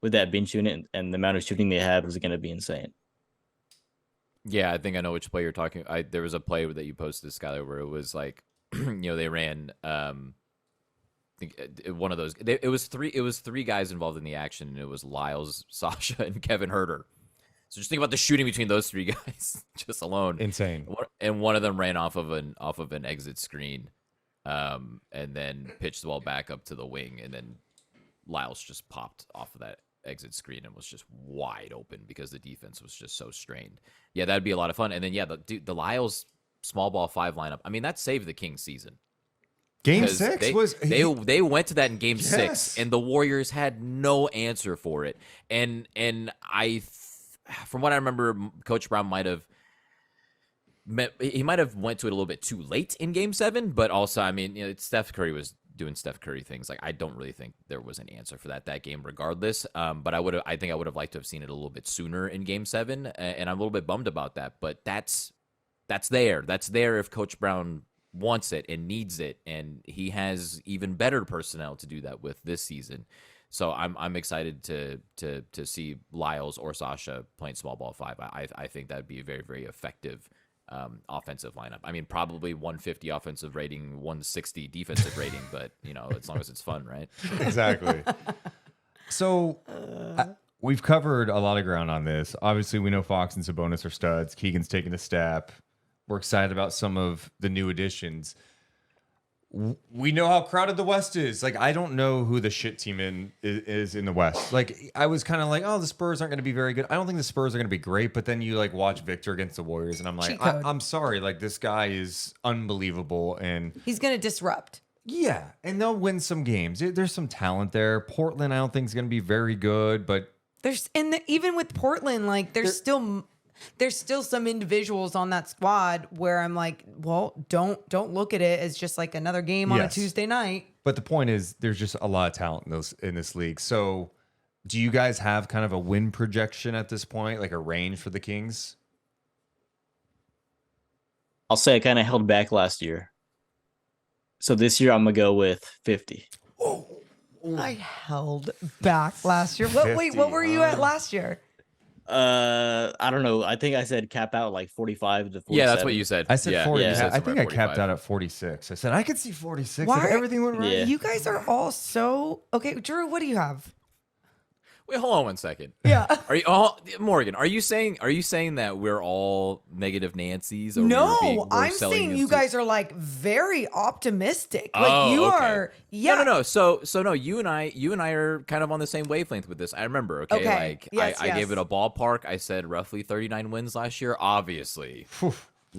with that bench unit and the amount of shooting they have, is going to be insane. Yeah, I think I know which play you're talking. There was a play that you posted, Skyler, where it was like, you know, they ran. I think one of those. It was three guys involved in the action, and it was Lyles, Sasha, and Kevin Herter. So just think about the shooting between those 3 guys, just alone. Insane. And one of them ran off of an exit screen, and then pitched the ball back up to the wing, and then Lyles just popped off of that exit screen and was just wide open because the defense was just so strained. Yeah, that'd be a lot of fun. And then the Lyles small ball 5 lineup. I mean, that saved the Kings season. Game 6 was they went to that in Game Yes. 6, and the Warriors had no answer for it. And from what I remember, Coach Brown might have went to it a little bit too late in Game 7, but also, I mean, you know, Steph Curry was doing Steph Curry things. Like, I don't really think there was an answer for that game, regardless. But I think I would have liked to have seen it a little bit sooner in Game 7, and I'm a little bit bummed about that. But that's there. That's there if Coach Brown wants it and needs it, and he has even better personnel to do that with this season. So I'm excited to see Lyles or Sasha playing small ball 5. I think that'd be very, very effective offensive lineup. I mean, probably 150 offensive rating, 160 defensive rating, but as long as it's fun, right? Exactly. So we've covered a lot of ground on this. Obviously, we know Fox and Sabonis are studs. Keegan's taking a step. We're excited about some of the new additions. We know how crowded the West is. Like, I don't know who the shit team is in the West. Like, I was kind of like, oh, the Spurs aren't going to be very good. I don't think the Spurs are going to be great. But then you like watch Victor against the Warriors, and I'm like, I'm sorry. Like, this guy is unbelievable, and He's going to disrupt. yeah, and they'll win some games. There's some talent there. Portland, I don't think is going to be very good, but Even with Portland, like there's still some individuals on that squad where I'm like, well, don't look at it as just like another game on a Tuesday night. But the point is, there's just a lot of talent in this league. So, do you guys have kind of a win projection at this point, like a range for the Kings? I'll say I kind of held back last year. So this year I'm going to go with 50. I held back last year. Wait, what were you at last year? I don't know. I think I said cap out like 45 to 47. Yeah, that's what you said. I said 40. you said I think somewhere I capped 45. out at 46. I said I could see 46 Why? if everything went right. Yeah. You guys are all so okay. Jrue, what do you have? Wait, hold on one second. Yeah. Are you all Morgan? Are you saying that we're all negative Nancys? Or No, we're I'm selling saying them you to- guys are like very optimistic. Like Oh, you okay. are. Yeah. No. So no, you and I are kind of on the same wavelength with this. I remember. Okay. Okay. Like Yes, I gave yes. it a ballpark. I said roughly 39 wins last year. Obviously,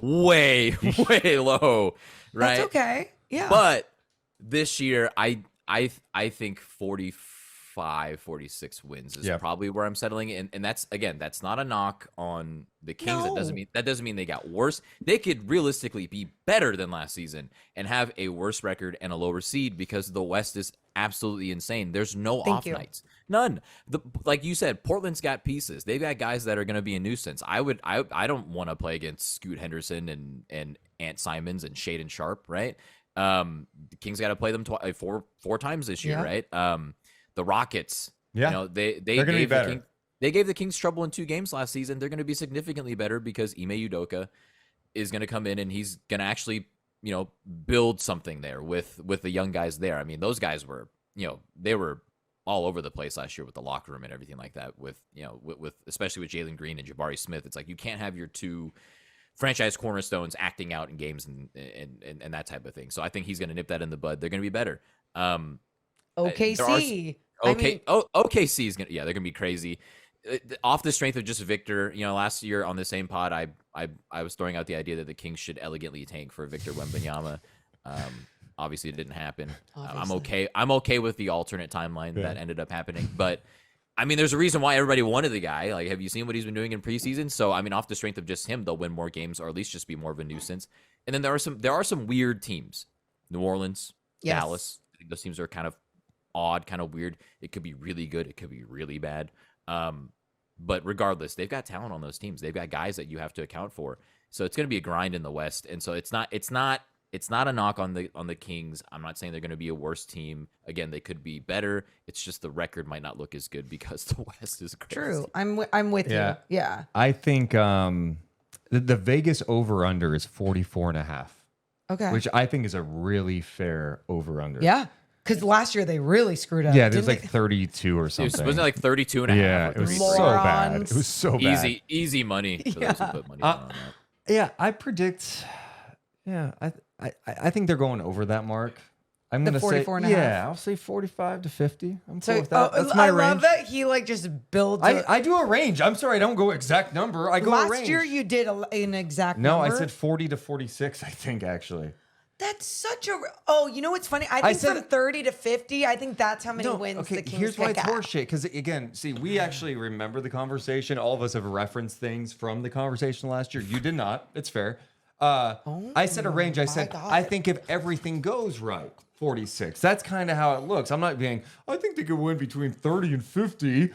way low. Right. That's okay. Yeah. But this year, I think 46 wins is probably where I'm settling, and that's not a knock on the Kings. No. That doesn't mean they got worse. They could realistically be better than last season and have a worse record and a lower seed because the West is absolutely insane. There's no Thank off you. nights, none. Like you said, Portland's got pieces. They've got guys that are going to be a nuisance. I don't want to play against Scoot Henderson and Ant Simons and Shaden Sharp, right? The Kings got to play them four times this year, Yeah. right? The Rockets, Yeah. they They're gonna be better. They gave the Kings trouble in 2 games last season. They're going to be significantly better because Ime Udoka is going to come in and he's going to actually, build something there with the young guys there. I mean, those guys were, they were all over the place last year with the locker room and everything like that. With especially with Jalen Green and Jabari Smith, it's like you can't have your 2 franchise cornerstones acting out in games and that type of thing. So I think he's going to nip that in the bud. They're going to be better. OKC. OKC is gonna, they're gonna be crazy. Off the strength of just Victor, last year on the same pod, I was throwing out the idea that the Kings should elegantly tank for Victor Wembanyama. Obviously, it didn't happen. I'm okay with the alternate timeline that ended up happening, but I mean, there's a reason why everybody wanted the guy. Like, have you seen what he's been doing in preseason? So, I mean, off the strength of just him, they'll win more games, or at least just be more of a nuisance. And then there are some weird teams: New Orleans, Yes. Dallas. I think those teams are kind of odd, kind of weird. It could be really good. It could be really bad. But regardless, they've got talent on those teams. They've got guys that you have to account for. So it's going to be a grind in the West. And so it's not a knock on the Kings. I'm not saying they're going to be a worse team. Again, they could be better. It's just the record might not look as good because the West is crazy. True. I'm with you. Yeah. I think the Vegas over-under is 44.5. Okay. Which I think is a really fair over-under. Yeah. Because last year they really screwed up. Yeah, there's didn't like 32 or something. Wasn't it like 32 and a half? Yeah, or it was 33? so bad. Morons. It was so bad. Easy money for those who put money on that. Yeah, I predict. Yeah, I think they're going over that mark. I'm The gonna say 44 and a half. Yeah, I'll say 45 to 50. I'm So cool with that. That's my I range. love that he like just builds. I do a range. I'm sorry, I don't go exact number. I go a last range. year you did an exact No, number. I said 40 to 46. I think actually. That's such a. Oh, you know what's funny? I think said- from 30 to 50, I think that's how many wins okay, the Kings here's why pick it's at. horseshit. Because again, see, we actually remember the conversation. All of us have referenced things from the conversation last year. You did not. It's fair. I said a range. I said God. I think if everything goes right, 46. That's kind of how it looks. I'm not being. I think they could win between 30 and 50.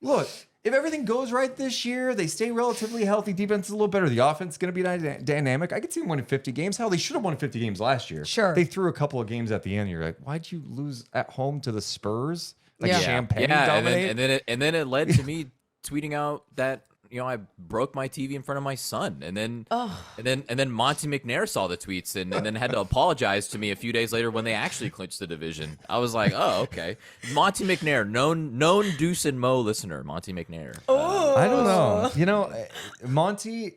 Look. If everything goes right this year, they stay relatively healthy. Defense is a little better. The offense is going to be dynamic. I could see them winning 50 games. Hell, they should have won 50 games last year. Sure. They threw a couple of games at the end. You're like, why'd you lose at home to the Spurs? Like Yeah. Champagne Yeah, dominate? and then it led to me tweeting out that I broke my TV in front of my son, and then Monty McNair saw the tweets and then had to apologize to me a few days later when they actually clinched the division. I was like, oh, okay. Monty McNair, known Deuce and Mo listener, Monty McNair. I don't know. Monty,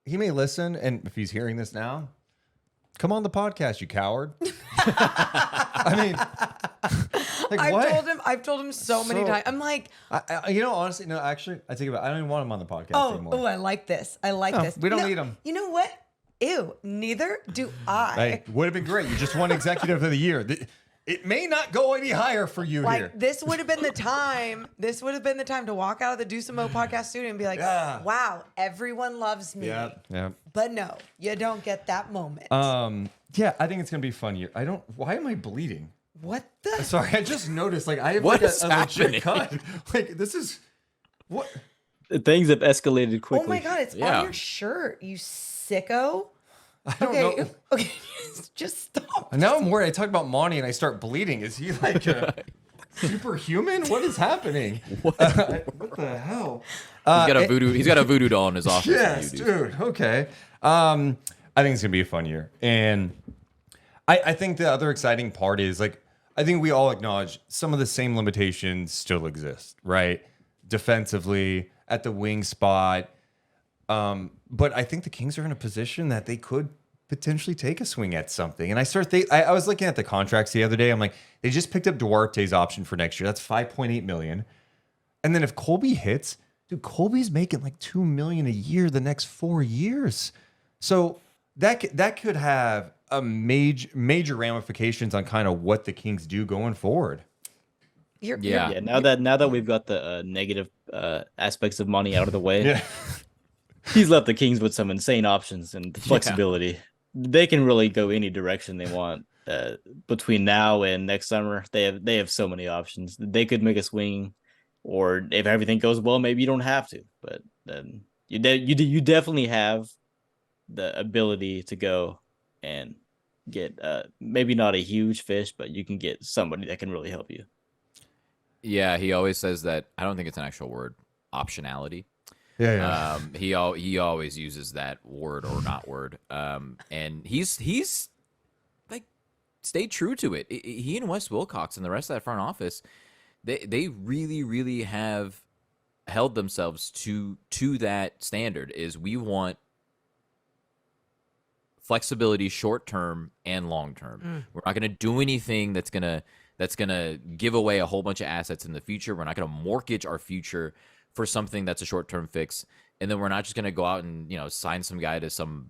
he may listen, and if he's hearing this now, come on the podcast, you coward. I mean, I've told him so many times. I'm like, honestly, no, actually, I take it back. I don't even want him on the podcast anymore. I like this. I like this. We don't need him. You know what? Ew, neither do I. Hey, would have been great. You just won executive of the year. It may not go any higher for you here. This would have been the time. This would have been the time to walk out of the Deuce and Mo podcast studio and be like, wow, everyone loves me. Yeah. But no, you don't get that moment. Yeah, I think it's gonna be fun year. Why am I bleeding? What the? Sorry, I just noticed. Like, I have What like is a legit happening? cut. Like, this is what? Things have escalated quickly. Oh my God, it's on your shirt, you sicko. I don't know. Okay, just stop. Now I'm worried. I talk about Monty and I start bleeding. Is he like superhuman? What is happening? What the hell? He's got a voodoo doll in his office. Yes, dude. Okay. I think it's gonna be a fun year, and I think the other exciting part is, like, I think we all acknowledge some of the same limitations still exist, right? Defensively, at the wing spot. But I think the Kings are in a position that they could potentially take a swing at something. And I was looking at the contracts the other day. I'm like, they just picked up Duarte's option for next year. That's $5.8 million. And then if Colby hits, dude, Colby's making like $2 million a year the next 4 years. So that could have a major ramifications on kind of what the Kings do going forward. Yeah. Now that we've got the negative aspects of money out of the way, he's left the Kings with some insane options and flexibility. They can really go any direction they want. Between now and next summer, they have so many options. They could make a swing, or if everything goes well, maybe you don't have to. But then you definitely have the ability to go and get maybe not a huge fish, but you can get somebody that can really help you. Yeah, he always says that. I don't think it's an actual word, optionality. Yeah. He always uses that word or not word. And he's like stayed true to it. He and Wes Wilcox and the rest of that front office, they really, really have held themselves to that standard. Is we want flexibility short term and long term. We're not going to do anything that's gonna give away a whole bunch of assets in the future. We're not going to mortgage our future for something that's a short-term fix, and then we're not just going to go out and sign some guy to some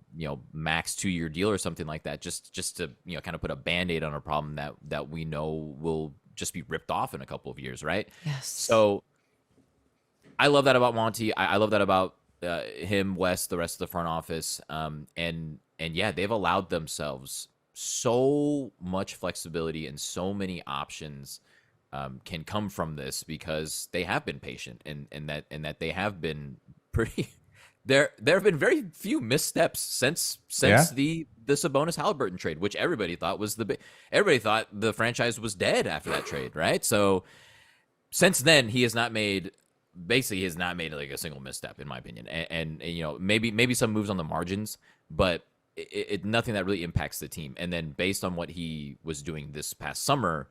max 2-year deal or something like that just to kind of put a band-aid on a problem that we know will just be ripped off in a couple of years, right? Yes. So I love that about Monty. I love that about him, Wes, the rest of the front office, and yeah, they've allowed themselves so much flexibility and so many options can come from this because they have been patient and that they have been pretty. There have been very few missteps since the Sabonis Halliburton trade, which everybody thought the franchise was dead after that trade, right? So since then, he has not made like a single misstep, in my opinion, and maybe some moves on the margins, but it nothing that really impacts the team. And then based on what he was doing this past summer,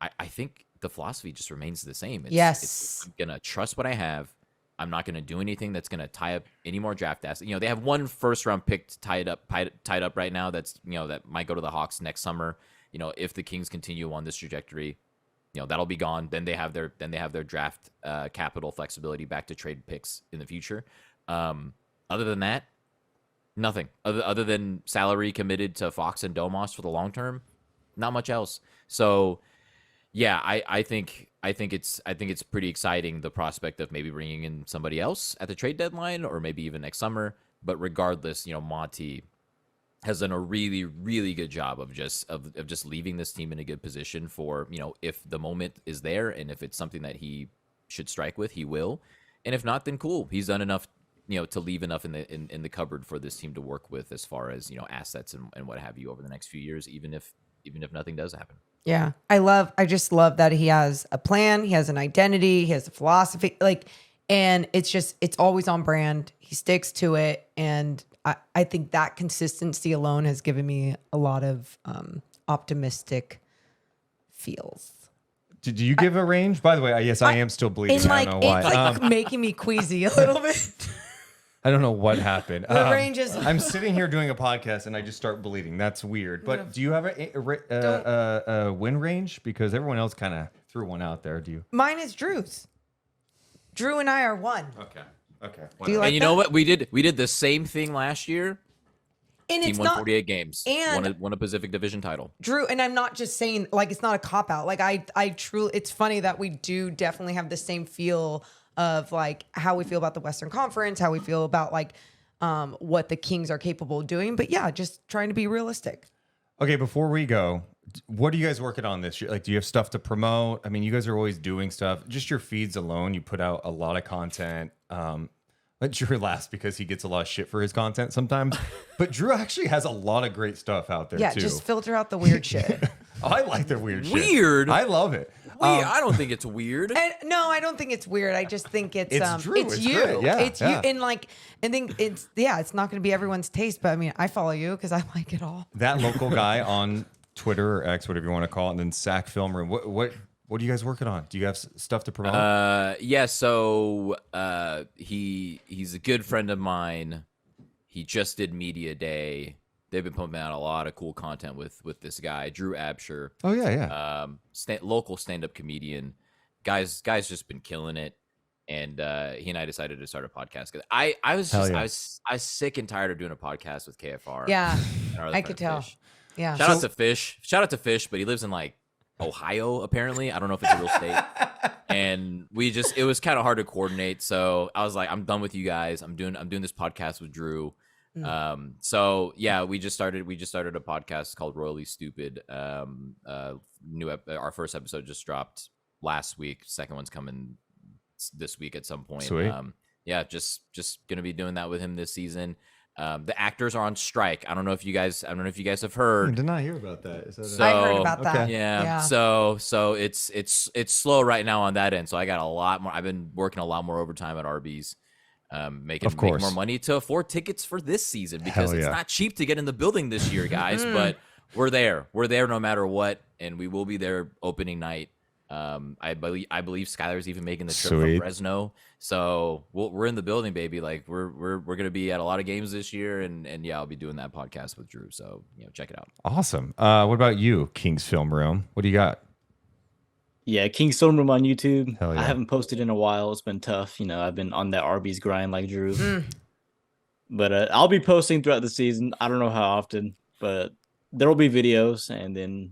I think the philosophy just remains the same. I'm going to trust what I have. I'm not going to do anything that's going to tie up any more draft assets. They have one first round pick tied up right now. That's, that might go to the Hawks next summer. If the Kings continue on this trajectory, that'll be gone. Then they have their draft capital flexibility back to trade picks in the future. Other than that, nothing other than salary committed to Fox and Domas for the long term. Not much else. So yeah, I think it's pretty exciting, the prospect of maybe bringing in somebody else at the trade deadline or maybe even next summer. But regardless, Monty has done a really, really good job of just leaving this team in a good position for, if the moment is there and if it's something that he should strike with, he will. And if not, then cool. He's done enough, to leave enough in the cupboard for this team to work with as far as, assets and what have you over the next few years, even if nothing does happen. Yeah. I just love that he has a plan. He has an identity. He has a philosophy. Like, And it's always on brand. He sticks to it. And I think that consistency alone has given me a lot of optimistic feels. Did you give a range? By the way, yes, I am still bleeding. And I don't know why. it's like making me queasy a little bit. I don't know what happened. The range is. I'm sitting here doing a podcast and I just start bleeding. That's weird. But do you have a win range? Because everyone else kind of threw one out there. Do you? Mine is Drew's. Drew and I are one. Okay. Do you like And you that? know what? We did the same thing last year. And Team it's won not 48 games. and- Won a Pacific Division title. Drew, and I'm not just saying like it's not a cop out. Like I truly, it's funny that we do definitely have the same feel of like how we feel about the Western Conference, how we feel about like what the Kings are capable of doing. But yeah, just trying to be realistic. Okay, before we go, what are you guys working on this year? Like, do you have stuff to promote? I mean, you guys are always doing stuff. Just your feeds alone, you put out a lot of content. Let Drew laughs because he gets a lot of shit for his content sometimes. But Drew actually has a lot of great stuff out there, Yeah, too. just filter out the weird shit. I like the weird shit. Weird? I love it. I don't think it's weird. And no, I don't think it's weird. I just think it's Drew. it's It's you. great. Yeah, it's yeah. you. And like, I think it's not going to be everyone's taste. But I mean, I follow you because I like it all. That local guy on Twitter or X, whatever you want to call it, and then Sac Film Room. What are you guys working on? Do you have stuff to promote? Yeah, so he's a good friend of mine. He just did Media Day. They've been pumping out a lot of cool content with this guy, Drew Absher. Oh yeah. Local stand-up comedian. Guy's just been killing it. And he and I decided to start a podcast. 'Cause I was sick and tired of doing a podcast with KFR. Yeah, and our other I friend could tell. Fish. Yeah. Shout out to Fish, but he lives in like Ohio, apparently. I don't know if it's a real state. And it was kind of hard to coordinate. So I was like, I'm done with you guys. I'm doing this podcast with Drew. So yeah, we just started a podcast called Royally Stupid. Our first episode just dropped last week. Second one's coming this week at some point. Sweet. Yeah, just gonna be doing that with him this season. The actors are on strike. I don't know if you guys have heard. I did not hear about that. Is that So- I heard about that. Okay. Yeah. So it's slow right now on that end. So I got a lot more. I've been working a lot more overtime at Arby's, making more money to afford tickets for this season because Hell it's yeah. not cheap to get in the building this year, guys. But we're there. We're there no matter what, and we will be there opening night. I believe Skylar's even making the trip Sweet. from Fresno. So we're in the building, baby. Like we're gonna be at a lot of games this year, and yeah, I'll be doing that podcast with Drew. So check it out. Awesome. What about you, King's Film Room? What do you got? Yeah, KingsFilmRoom on YouTube. Hell yeah. I haven't posted in a while. It's been tough. I've been on that Arby's grind like Drew. But I'll be posting throughout the season. I don't know how often, but there will be videos. And then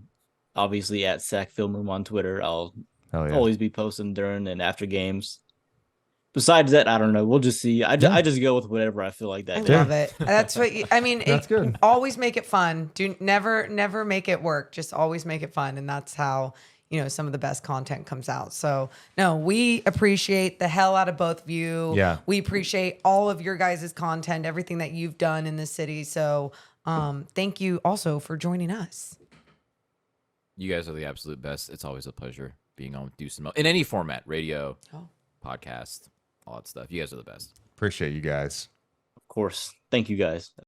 obviously at SacFilmRoom on Twitter, I'll Hell yeah. always be posting during and after games. Besides that, I don't know. We'll just see. I just go with whatever I feel like I that day. love it. That's what I mean. That's good. Always make it fun. Do never make it work. Just always make it fun, and that's how some of the best content comes out. So no, we appreciate the hell out of both of you. Yeah. We appreciate all of your guys' content, everything that you've done in this city. So thank you also for joining us. You guys are the absolute best. It's always a pleasure being on with Deuce and Mo in any format, radio, podcast, all that stuff. You guys are the best. Appreciate you guys. Of course. Thank you guys.